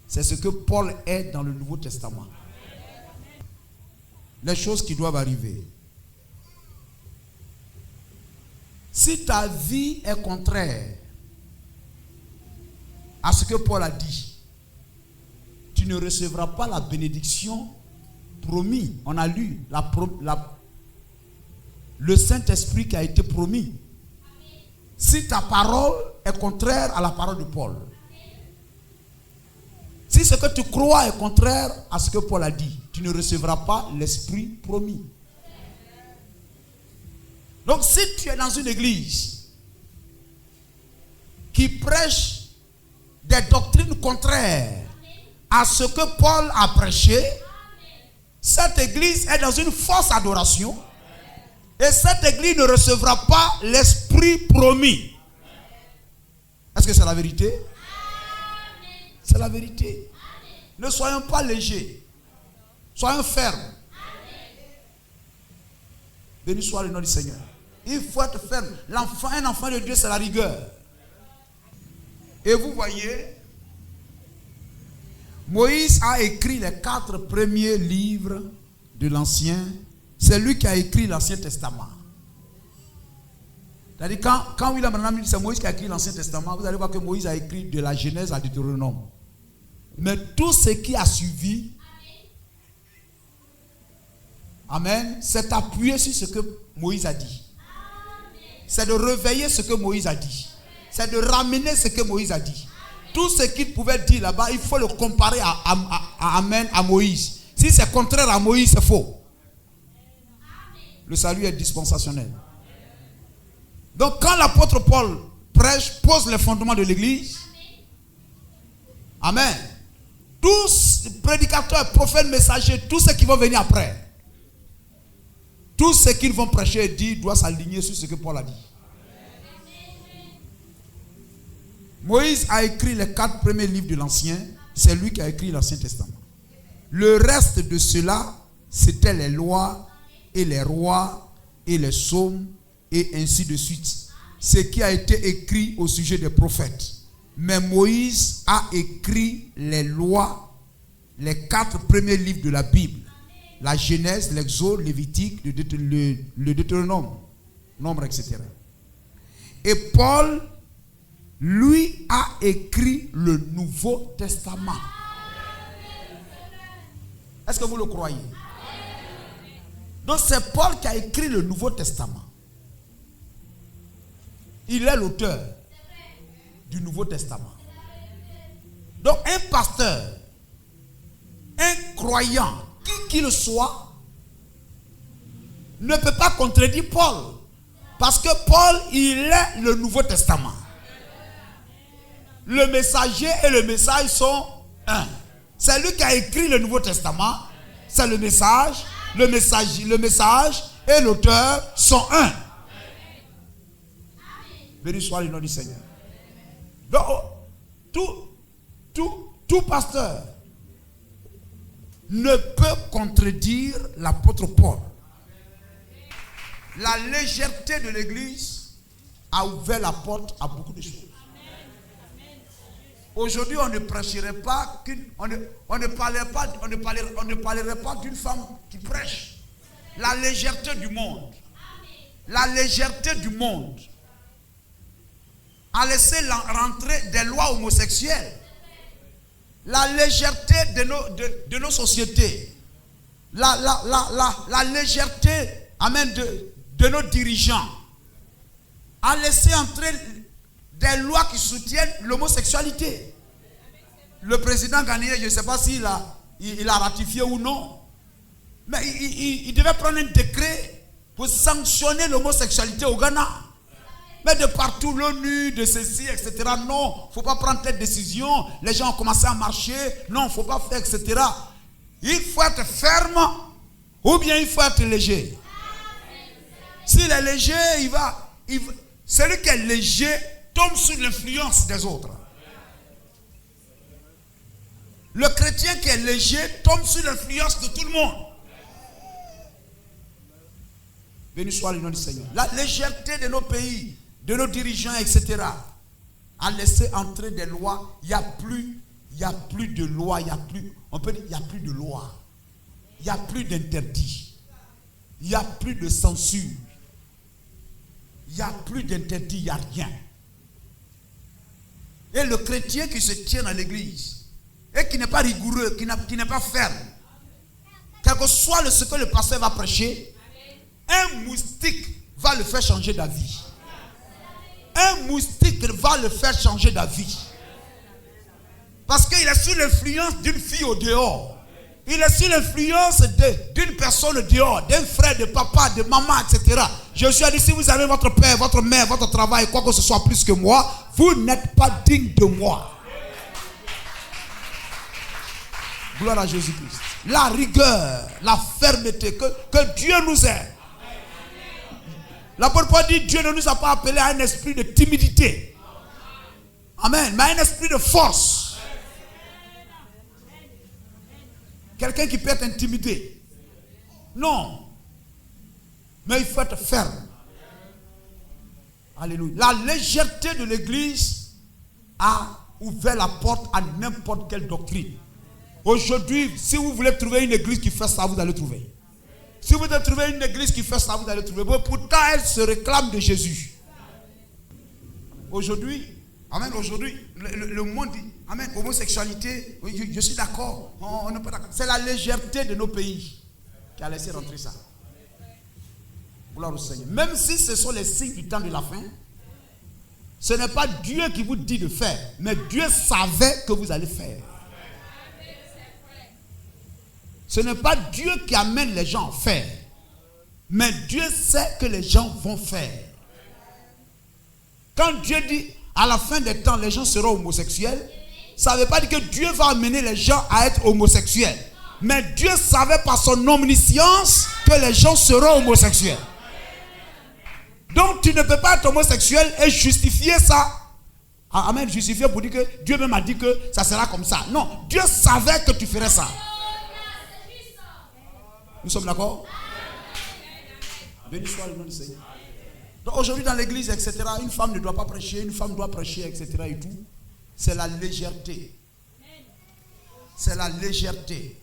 c'est ce que Paul est dans le Nouveau Testament. Les choses qui doivent arriver. Si ta vie est contraire à ce que Paul a dit, tu ne recevras pas la bénédiction promise. On a lu le Saint-Esprit qui a été promis. Si ta parole est contraire à la parole de Paul, si ce que tu crois est contraire à ce que Paul a dit, tu ne recevras pas l'Esprit promis. Donc si tu es dans une église qui prêche des doctrines contraires à ce que Paul a prêché, cette église est dans une fausse adoration et cette église ne recevra pas l'Esprit promis. Est-ce que c'est la vérité? C'est la vérité. Ne soyons pas légers. Soyons fermes. Béni soit le nom du Seigneur. Il faut être ferme. Un enfant de Dieu, c'est la rigueur. Et vous voyez, Moïse a écrit les 4 premiers livres de l'Ancien. C'est lui qui a écrit l'Ancien Testament. C'est-à-dire quand William Branham dit c'est Moïse qui a écrit l'Ancien Testament, vous allez voir que Moïse a écrit de la Genèse à Deutéronome. Mais tout ce qui a suivi, amen, c'est appuyé sur ce que Moïse a dit. C'est de réveiller ce que Moïse a dit. C'est de ramener ce que Moïse a dit. Tout ce qu'il pouvait dire là-bas, il faut le comparer à Moïse. Si c'est contraire à Moïse, c'est faux. Le salut est dispensationnel. Donc quand l'apôtre Paul prêche, pose les fondements de l'église, amen, tous prédicateurs, prophètes, messagers, tous ceux qui vont venir après, tout ce qu'ils vont prêcher et dire doit s'aligner sur ce que Paul a dit. Moïse a écrit les 4 premiers livres de l'Ancien. C'est lui qui a écrit l'Ancien Testament. Le reste de cela, c'était les lois et les rois et les psaumes et ainsi de suite. Ce qui a été écrit au sujet des prophètes. Mais Moïse a écrit les lois, les 4 premiers livres de la Bible. La Genèse, l'Exode, Lévitique, le Deutéronome, Nombre, etc. Et Paul, lui, a écrit le Nouveau Testament. Est-ce que vous le croyez? Donc c'est Paul qui a écrit le Nouveau Testament. Il est l'auteur du Nouveau Testament. Donc un pasteur, un croyant, qui qu'il soit, ne peut pas contredire Paul. Parce que Paul, il est le Nouveau Testament. Le messager et le message sont un. C'est lui qui a écrit le Nouveau Testament. C'est le message. Le message et l'auteur sont un. Béni soit le nom du Seigneur. Donc, tout pasteur ne peut contredire l'apôtre Paul. La légèreté de l'église a ouvert la porte à beaucoup de choses. Aujourd'hui, on ne prêcherait pas, on ne parlerait pas d'une femme qui prêche. La légèreté du monde. La légèreté du monde a laissé rentrer des lois homosexuelles. La légèreté de nos sociétés. La légèreté, amen, de nos dirigeants a laissé entrer des lois qui soutiennent l'homosexualité. Le président ghanéen, je ne sais pas s'il a ratifié ou non, mais il devait prendre un décret pour sanctionner l'homosexualité au Ghana. Mais de partout, l'ONU, de ceci, etc. Non, il ne faut pas prendre cette décision. Les gens ont commencé à marcher. Non, il ne faut pas faire, etc. Il faut être ferme ou bien il faut être léger. S'il est léger, celui qui est léger tombe sous l'influence des autres. Le chrétien qui est léger tombe sous l'influence de tout le monde. Béni soit le nom du Seigneur. La légèreté de nos pays, de nos dirigeants, etc. a laissé entrer des lois. Il n'y a plus de loi. On peut dire il n'y a plus de loi. Il n'y a plus d'interdit. Il n'y a plus de censure. Il n'y a plus d'interdit, il n'y a rien. Et le chrétien qui se tient dans l'église et qui n'est pas rigoureux, qui n'est pas ferme, quel que soit ce que le pasteur va prêcher, un moustique va le faire changer d'avis. Un moustique va le faire changer d'avis. Parce qu'il est sous l'influence d'une fille au dehors. Il est sous l'influence d'une personne au dehors, d'un frère, de papa, de maman, etc. Jésus a dit, si vous avez votre père, votre mère, votre travail, quoi que ce soit plus que moi, vous n'êtes pas digne de moi. Gloire à Jésus-Christ. La rigueur, la fermeté, que Dieu nous aide. L'apôtre Paul dit, Dieu ne nous a pas appelés à un esprit de timidité. Amen. Mais à un esprit de force. Quelqu'un qui peut être intimidé. Non. Mais il faut être ferme. Alléluia. La légèreté de l'église a ouvert la porte à n'importe quelle doctrine. Aujourd'hui, si vous voulez trouver une église qui fait ça, vous allez trouver. Si vous voulez trouver une église qui fait ça, vous allez trouver. Mais pourtant, elle se réclame de Jésus. Aujourd'hui, amen, aujourd'hui, le monde dit, amen, homosexualité, oui, je suis d'accord, on n'est pas d'accord. C'est la légèreté de nos pays qui a laissé rentrer ça. Gloire au Seigneur. Même si ce sont les signes du temps de la fin, ce n'est pas Dieu qui vous dit de faire, mais Dieu savait que vous allez faire. Ce n'est pas Dieu qui amène les gens à faire, mais Dieu sait que les gens vont faire. Quand Dieu dit, à la fin des temps, les gens seront homosexuels, ça ne veut pas dire que Dieu va amener les gens à être homosexuels. Mais Dieu savait par son omniscience que les gens seront homosexuels. Donc tu ne peux pas être homosexuel et justifier ça. Amen, justifier pour dire que Dieu même a dit que ça sera comme ça. Non, Dieu savait que tu ferais ça. Nous sommes d'accord? Béni soit le nom du Seigneur. Donc aujourd'hui dans l'église, etc., une femme ne doit pas prêcher, une femme doit prêcher, etc. et tout. C'est la légèreté. c'est la légèreté.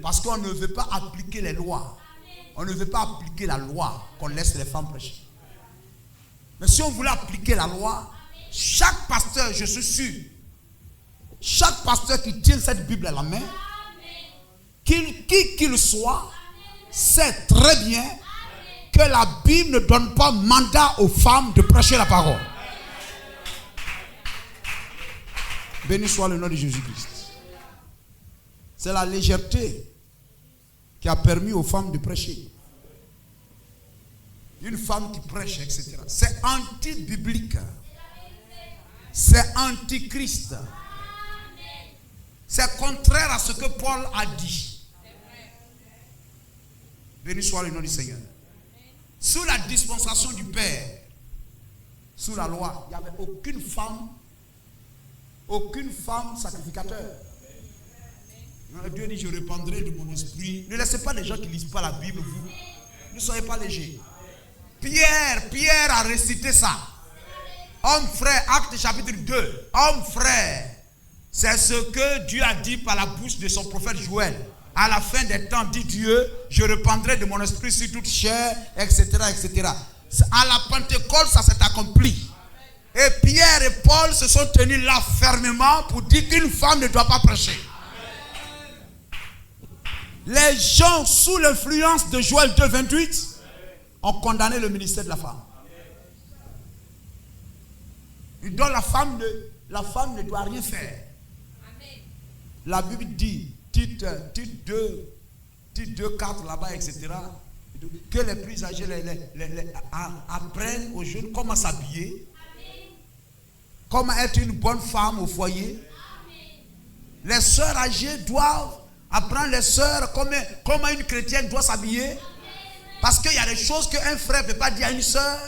Parce qu'on ne veut pas appliquer les lois. On ne veut pas appliquer la loi qu'on laisse les femmes prêcher. Mais si on voulait appliquer la loi, chaque pasteur, je suis sûr, chaque pasteur qui tient cette Bible à la main, qui qu'il soit, sait très bien que la Bible ne donne pas mandat aux femmes de prêcher la parole. Béni soit le nom de Jésus-Christ. C'est la légèreté qui a permis aux femmes de prêcher. Une femme qui prêche, etc. C'est anti-biblique. C'est anti-Christ. C'est contraire à ce que Paul a dit. Béni soit le nom du Seigneur. Sous la dispensation du Père, sous la loi, il n'y avait aucune femme sacrificateur. Dieu dit, je répandrai de mon esprit. Ne laissez pas les gens qui ne lisent pas la Bible, vous. Ne soyez pas légers. Pierre a récité ça. Homme frère, Acte chapitre 2. Homme frère, c'est ce que Dieu a dit par la bouche de son prophète Joël. À la fin des temps, dit Dieu, je répandrai de mon esprit sur toute chair, etc., etc. À la Pentecôte, ça s'est accompli. Et Pierre et Paul se sont tenus là fermement pour dire qu'une femme ne doit pas prêcher. Les gens sous l'influence de Joël 2,28 ont condamné le ministère de la femme. Donc la femme ne doit rien faire. La Bible dit, Tite 2, 4 là-bas, etc., que les plus âgés apprennent aux jeunes comment s'habiller, comment être une bonne femme au foyer. Les sœurs âgées doivent apprendre les sœurs comment une chrétienne doit s'habiller. Parce qu'il y a des choses qu'un frère ne peut pas dire à une sœur.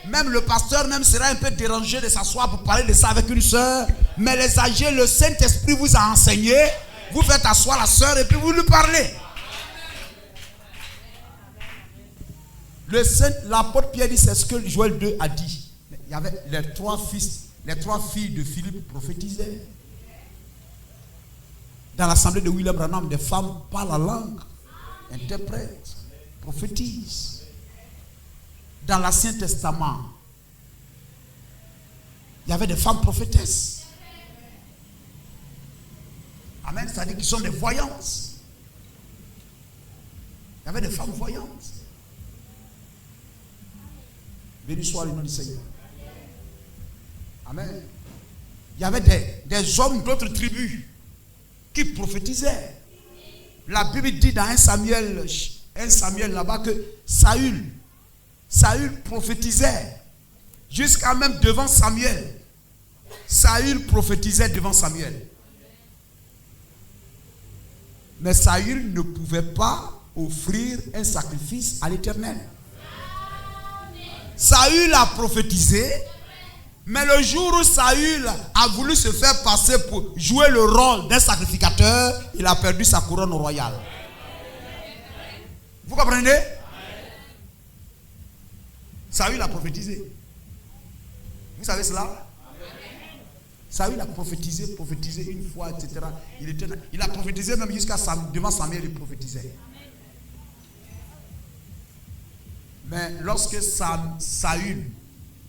Même le pasteur même sera un peu dérangé de s'asseoir pour parler de ça avec une sœur. Mais les âgés, le Saint-Esprit vous a enseigné. Vous faites asseoir la sœur et puis vous lui parlez. L'apôtre Pierre dit, c'est ce que Joël 2 a dit. Il y avait les trois filles de Philippe prophétisaient. Dans l'assemblée de William Branham, des femmes parlent la langue, interprètent, prophétisent. Dans l'Ancien Testament, il y avait des femmes prophétesses. Amen, c'est-à-dire qu'ils sont des voyantes. Il y avait des femmes voyantes. Béni soit le nom du Seigneur. Amen. Il y avait des hommes d'autres tribus qui prophétisaient. La Bible dit dans 1 Samuel là-bas que Saül prophétisait jusqu'à même devant Samuel. Saül prophétisait devant Samuel. Mais Saül ne pouvait pas offrir un sacrifice à l'Éternel. Saül a prophétisé, mais le jour où Saül a voulu se faire passer pour jouer le rôle d'un sacrificateur, il a perdu sa couronne royale. Vous comprenez? Saül a prophétisé. Vous savez cela? Saül a prophétisé une fois, etc. Il a prophétisé même jusqu'à devant Samuel, il prophétisait. Mais lorsque Saül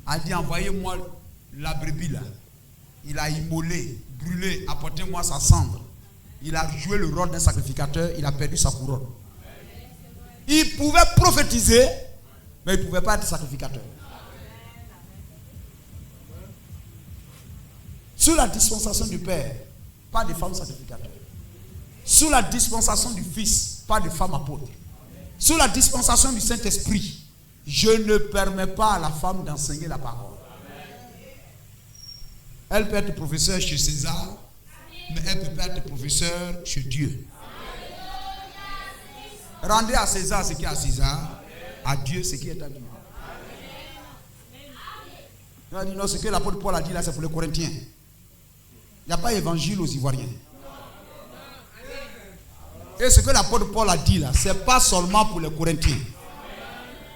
a dit, envoyez-moi la brebis là, il a immolé, brûlé, apportez-moi sa cendre. Il a joué le rôle d'un sacrificateur, il a perdu sa couronne. Il pouvait prophétiser, mais il ne pouvait pas être sacrificateur. Sous la dispensation du Père, pas de femme sacrificateur. Sous la dispensation du Fils, pas de femme apôtre. Sous la dispensation du Saint-Esprit, je ne permets pas à la femme d'enseigner la parole. Elle peut être professeure chez César, mais elle peut pas être professeure chez Dieu. Rendez à César ce qui est à César, à Dieu ce qui est à Dieu. Non, ce que l'apôtre Paul a dit là, c'est pour les Corinthiens. Il n'y a pas évangile aux Ivoiriens. Et ce que l'apôtre Paul a dit là, ce n'est pas seulement pour les Corinthiens.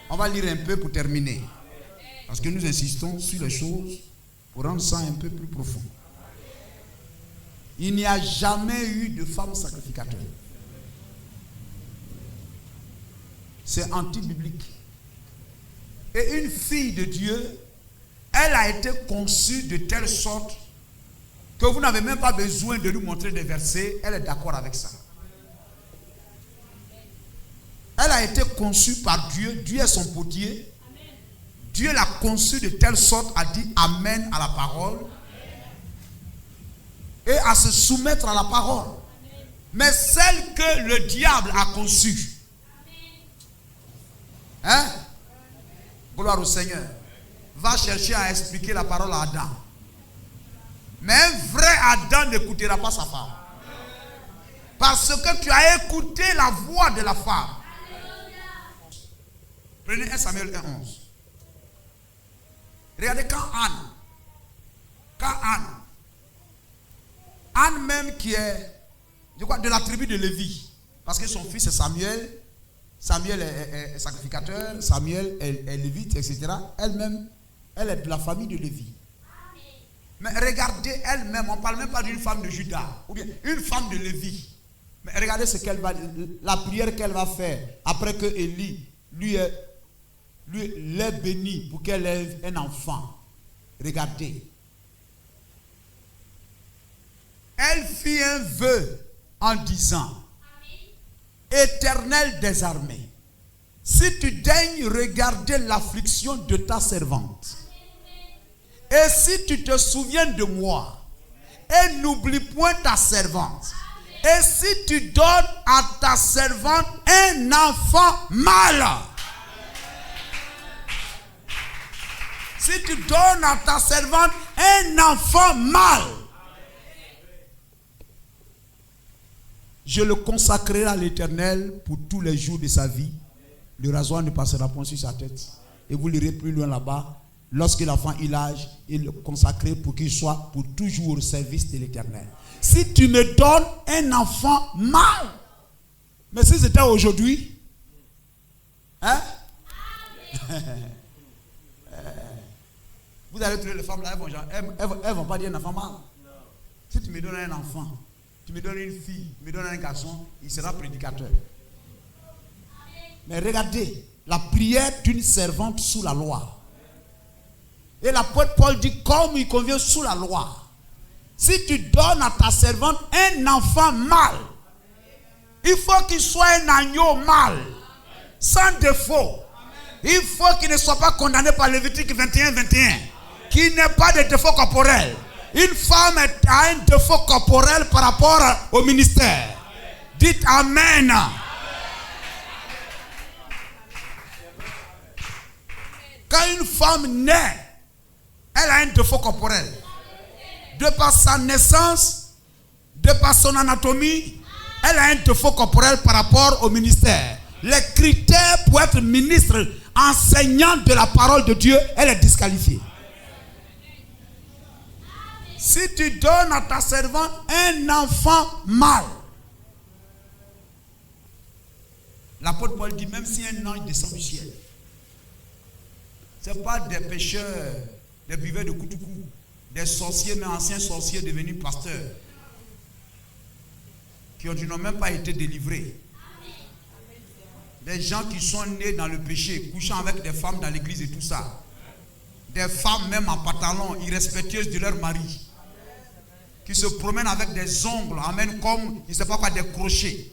On va lire un peu pour terminer. Parce que nous insistons sur les choses pour rendre ça un peu plus profond. Il n'y a jamais eu de femme sacrificateur. C'est anti-biblique. Et une fille de Dieu, elle a été conçue de telle sorte que vous n'avez même pas besoin de lui montrer des versets. Elle est d'accord avec ça. Elle a été conçue par Dieu. Dieu est son potier. Dieu l'a conçue de telle sorte à dire Amen à la parole. Et à se soumettre à la parole. Mais celle que le diable a conçue. Hein? Gloire au Seigneur. Va chercher à expliquer la parole à Adam. Mais un vrai Adam n'écoutera pas sa femme. Parce que tu as écouté la voix de la femme. Prenez 1 Samuel 1:11. Regardez quand Anne même qui est, je crois, de la tribu de Lévi, parce que son fils est Samuel, Samuel est sacrificateur, Samuel est lévite, etc. Elle-même, elle est de la famille de Lévi. Mais regardez elle-même, on ne parle même pas d'une femme de Juda, ou bien une femme de Lévi. Mais regardez ce qu'elle va, la prière qu'elle va faire après que Élie lui l'ait béni pour qu'elle ait un enfant. Regardez. Elle fit un vœu en disant: Éternel des armées, si tu daignes regarder l'affliction de ta servante, et si tu te souviens de moi, et n'oublie point ta servante, et si tu donnes à ta servante un enfant mâle, si tu donnes à ta servante un enfant mâle, je le consacrerai à l'Éternel pour tous les jours de sa vie. Le rasoir ne passera point sur sa tête. Et vous lirez plus loin là-bas. Lorsque l'enfant il âge, il le consacrerai pour qu'il soit pour toujours au service de l'Éternel. Si tu me donnes un enfant mâle, mais si c'était aujourd'hui, hein? Vous allez trouver les femmes là, elles vont pas dire un enfant mâle. Si tu me donnes un enfant, tu me donnes une fille, tu me donnes un garçon, il sera prédicateur. Mais regardez, la prière d'une servante sous la loi. Et l'apôtre Paul dit, comme il convient sous la loi, si tu donnes à ta servante un enfant mâle, il faut qu'il soit un agneau mâle, sans défaut. Il faut qu'il ne soit pas condamné par Lévitique 21, qu'il n'ait pas de défaut corporel. Une femme a un défaut corporel par rapport au ministère. Dites Amen. Quand une femme naît, elle a un défaut corporel. De par sa naissance, de par son anatomie, elle a un défaut corporel par rapport au ministère. Les critères pour être ministre, enseignant de la parole de Dieu, elle est disqualifiée. Si tu donnes à ta servante un enfant mâle, l'apôtre Paul dit, même si un ange descend du ciel, ce n'est pas des pécheurs, des buveurs de koutoukou, des sorciers, mais anciens sorciers devenus pasteurs, qui n'ont même pas été délivrés. Des gens qui sont nés dans le péché, couchant avec des femmes dans l'église et tout ça. Des femmes même en pantalon, irrespectueuses de leur mari. Qui se promènent avec des ongles, amen, comme, je ne sais pas quoi, des crochets.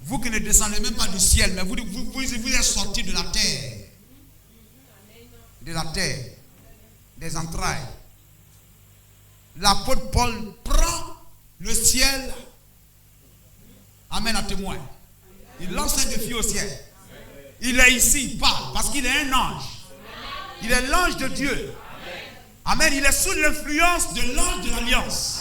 Vous qui ne descendez même pas du ciel, mais vous êtes sortis de la terre. De la terre. Des entrailles. L'apôtre Paul prend le ciel, amène à témoin. Il lance un défi au ciel. Il est ici, il parle, parce qu'il est un ange. Il est l'ange de Dieu. Amen. Il est sous l'influence de l'ange de l'alliance.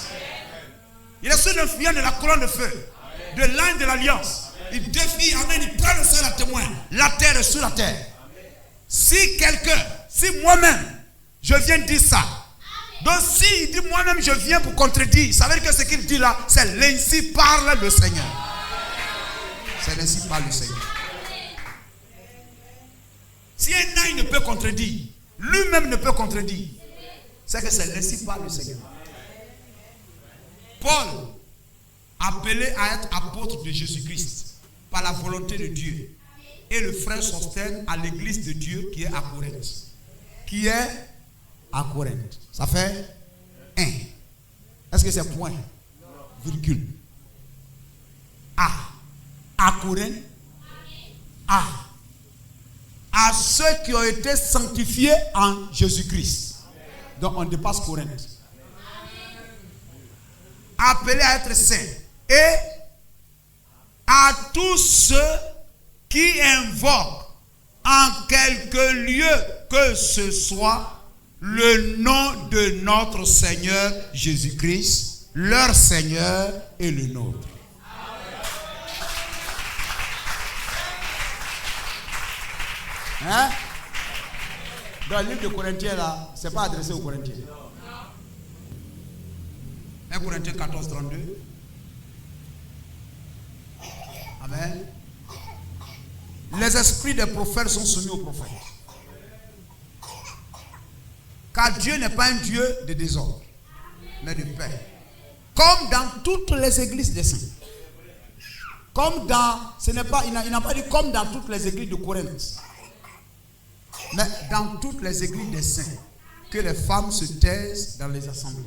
Il est sous l'influence de la colonne de feu, de l'ange de l'alliance. Il défie, amen, il prend le ciel à témoin. La terre est sous la terre. Si quelqu'un, si moi-même, je viens dire ça, donc s'il dit moi-même je viens pour contredire, ça veut dire que ce qu'il dit là, c'est l'ainsi parle le Seigneur. C'est l'ainsi parle le Seigneur. Si un ange ne peut contredire, lui-même ne peut contredire, c'est que c'est l'ainsi parle le Seigneur. Paul, appelé à être apôtre de Jésus-Christ par la volonté de Dieu, et le frère Sostène à l'église de Dieu qui est à Corinthe. Qui est à Corinthe. Ça fait 1. Est-ce que c'est point? Virgule. À Corinthe. À ceux qui ont été sanctifiés en Jésus-Christ. Donc on dépasse Corinthe. Appelés à être saints. Et à tous ceux qui invoquent en quelque lieu que ce soit le nom de notre Seigneur Jésus-Christ, leur Seigneur et le nôtre. Hein? Dans le livre de Corinthiens, là, ce n'est pas adressé aux Corinthiens. 1 Corinthiens 14, 32. Amen. Les esprits des prophètes sont soumis aux prophètes. Car Dieu n'est pas un Dieu de désordre, mais de paix. Comme dans toutes les églises des saints. Comme dans, il n'a pas dit comme dans toutes les églises de Corinthe. Mais dans toutes les églises des saints, que les femmes se taisent dans les assemblées.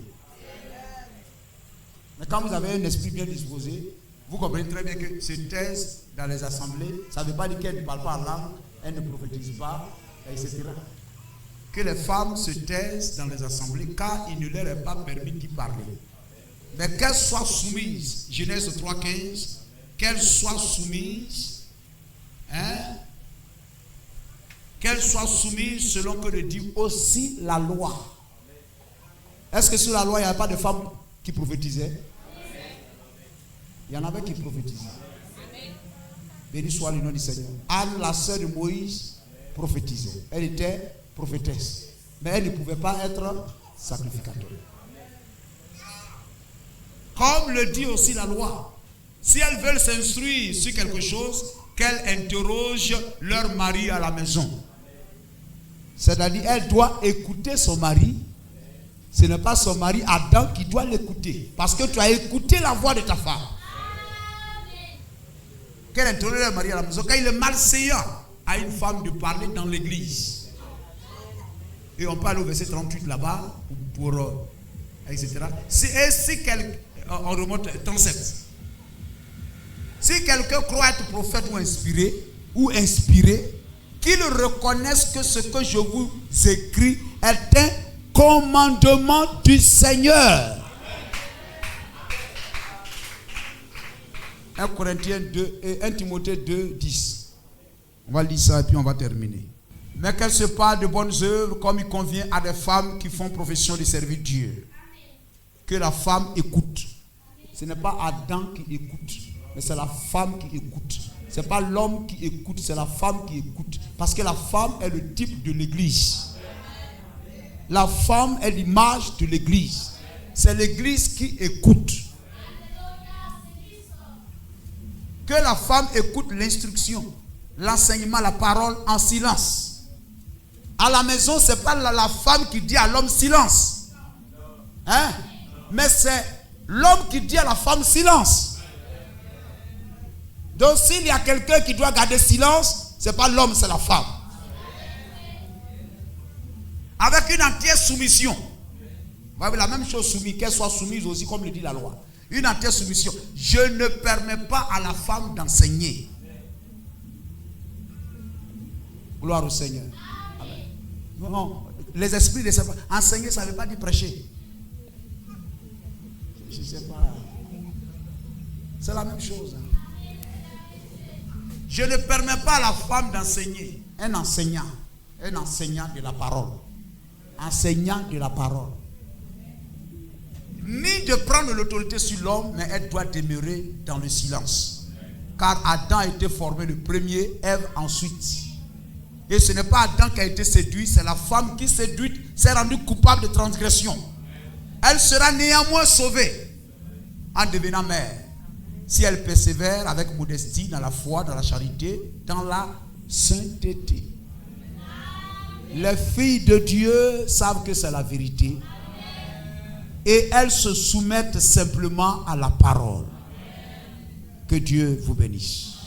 Mais quand vous avez un esprit bien disposé, vous comprenez très bien que se taisent dans les assemblées, ça ne veut pas dire qu'elles ne parlent pas en langue, elles ne prophétisent pas, etc. Que les femmes se taisent dans les assemblées, car il ne leur est pas permis d'y parler. Mais qu'elles soient soumises, Genèse 3,15, qu'elles soient soumises, qu'elles soient soumises selon que le dit aussi la loi. Est-ce que sous la loi, il n'y avait pas de femmes qui prophétisaient? Il y en avait qui prophétisaient. Béni soit le nom du Seigneur. Anne, la sœur de Moïse, prophétisait. Elle était prophétesse. Mais elle ne pouvait pas être sacrificateur. Comme le dit aussi la loi, si elles veulent s'instruire sur quelque chose, qu'elles interrogent leur mari à la maison. C'est-à-dire, elle doit écouter son mari. Ce n'est pas son mari Adam qui doit l'écouter. Parce que tu as écouté la voix de ta femme. Qu'elle interroge leur mari à la maison. Quand il est malséant à une femme de parler dans l'église. Et on parle au verset 38 là-bas, etc. On remonte 37. Si quelqu'un croit être prophète ou inspiré, qu'il reconnaisse que ce que je vous écris est un commandement du Seigneur. 1 Corinthiens 2 et 1 Timothée 2, 10. On va lire ça et puis on va terminer. Mais qu'elle se parle de bonnes œuvres comme il convient à des femmes qui font profession de servir Dieu. Que la femme écoute. Ce n'est pas Adam qui écoute, mais c'est la femme qui écoute. Ce n'est pas l'homme qui écoute, c'est la femme qui écoute. Parce que la femme est le type de l'église. La femme est l'image de l'église. C'est l'église qui écoute. Que la femme écoute l'instruction, l'enseignement, la parole en silence. À la maison, ce n'est pas la femme qui dit à l'homme silence. Hein? Mais c'est l'homme qui dit à la femme silence. Donc s'il y a quelqu'un qui doit garder silence, ce n'est pas l'homme, c'est la femme. Avec une entière soumission. La même chose soumise, qu'elle soit soumise aussi comme le dit la loi. Une entière soumission. Je ne permets pas à la femme d'enseigner. Gloire au Seigneur. Amen. Non, les esprits de savoir. Enseigner, ça ne veut pas dire prêcher. Je ne sais pas. C'est la même chose. Je ne permets pas à la femme d'enseigner. Un enseignant de la parole. Enseignant de la parole. Ni de prendre l'autorité sur l'homme, mais elle doit demeurer dans le silence. Car Adam a été formé le premier, Ève ensuite. Et ce n'est pas Adam qui a été séduit, c'est la femme qui séduite s'est rendue coupable de transgression. Elle sera néanmoins sauvée en devenant mère. Si elle persévère avec modestie dans la foi, dans la charité, dans la sainteté. Les filles de Dieu savent que c'est la vérité. et elles se soumettent simplement à la parole. Que Dieu vous bénisse.